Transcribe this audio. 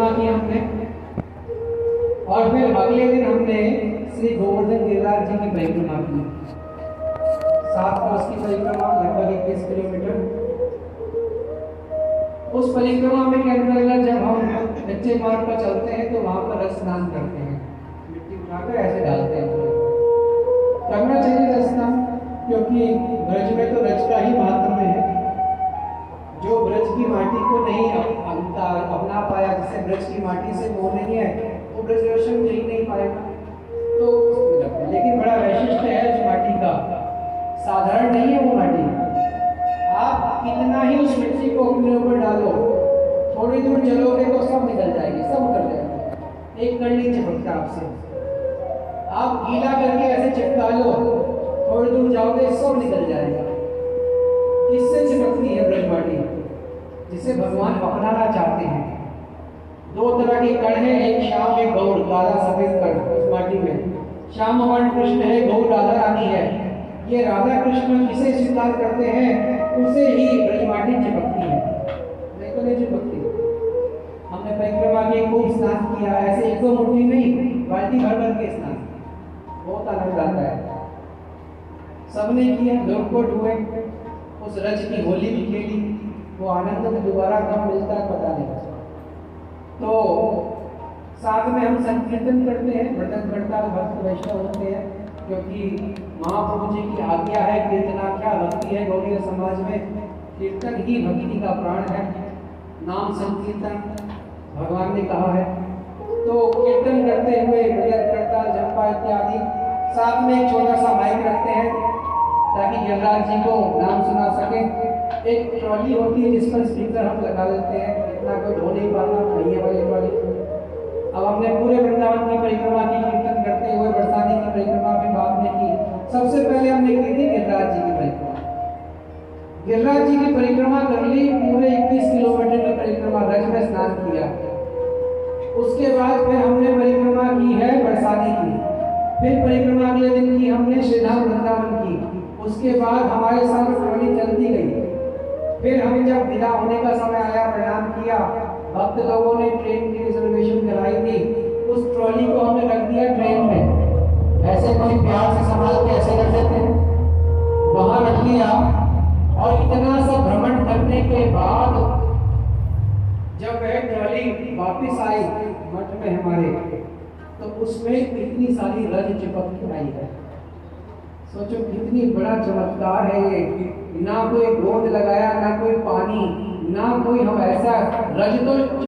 परिक्रमा की हमने, और फिर अगले दिन हमने श्री गोवर्धन गिरिराज जी की परिक्रमा की। 7 कोस की परिक्रमा, लगभग 21 किलोमीटर। उस परिक्रमा में के अंदर जब हम कच्चे मार्ग पर चलते हैं तो वहां पर रस स्नान करते हैं, मिट्टी उठाकर ऐसे डालते हैं। करना चाहिए रस स्नान, क्योंकि ब्रज में तो रज का ही महात्म्य है। जो ब्रज की माटी को नहीं अपना पाया, जिसे ब्रज की माटी से मोह नहीं है, वो ब्रज दर्शन नहीं नहीं पाएगा। तो लेकिन बड़ा वैशिष्ट है उस माटी का, साधारण नहीं है वो माटी। आप कितना ही उस मिट्टी को अपने ऊपर डालो, थोड़ी दूर चलोगे तो सब निकल जाएगी, सब उतर जाएगा, एक कण नहीं चिपकता आपसे। आप गीला करके ऐसे चिपका लो, थोड़ी दूर जाओगे सब निकल जाएगा। किससे चिपकती है ब्रज माटी? जिसे भगवान अपनाना चाहते हैं। 2 तरह के कण हैं, एक श्याम एक गौर, काला सफेद कण उस माटी में। श्याम भगवान कृष्ण है, गौर राधा रानी है। ये राधा कृष्ण जिसे स्वीकार करते हैं उसे ही ब्रज माटी चिपकती है, नहीं तो नहीं चिपकती। हमने परिक्रमा की खूब स्नान किया, ऐसे 1-2 मुट्ठी नहीं, बाल्टी भर भर के स्नान, बहुत आनंद आता है। सबने किया, लोटपोट हुए, उस रज की होली भी खेली। वो आनंद में दोबारा कब मिलता है पता नहीं। तो साथ में हम संकीर्तन करते हैं, मृदंग करताल भक्त वैष्णव होते हैं, क्योंकि महाप्रभु जी की आज्ञा है, कीर्तनाख्या भक्ति है। गौड़ीय समाज में कीर्तन ही भक्ति का प्राण है, नाम संकीर्तन भगवान ने कहा है। तो कीर्तन करते हुए मृदंग करताल झंपा इत्यादि, साथ में एक छोटा सा माइक रखते हैं ताकि गिरिराज जी को नाम सुना सके। एक ट्रॉली होती है जिस पर स्पीकर हम लगा लेते हैं, इतना कोई ढो नहीं पाता, पहिए वाली ट्रॉली। अब हमने पूरे वृंदावन की परिक्रमा की, कीर्तन करते हुए बरसाने की परिक्रमा भी बाद में की। सबसे पहले हमने की थी गिरिराज जी की परिक्रमा। गिरिराज जी की परिक्रमा कर ली, पूरे 21 किलोमीटर की परिक्रमा, रज में स्नान किया। उसके बाद फिर हमने परिक्रमा की है बरसाने की, फिर परिक्रमा अगले दिन की हमने श्रीधाम वृंदावन की। उसके बाद हमारे साथ ट्रॉली चलती गई। फिर हमें जब विदा होने का समय आया, प्रणाम किया, भक्त लोगों ने ट्रेन की रिजर्वेशन कराई थी, उस ट्रॉली को हमने रख दिया ट्रेन में, ऐसे कोई प्यार से संभाल के ऐसे रख देते हैं, वहां रख लिया। और इतना सा भ्रमण करने के बाद जब वह ट्रॉली वापिस आई मठ में हमारे, तो उसमें कितनी सारी रज चिपक के आई है। सोचो कितनी बड़ा चमत्कार है ये। ना कोई गोंद लगाया, ना कोई पानी, ना कोई हम ऐसा रज तो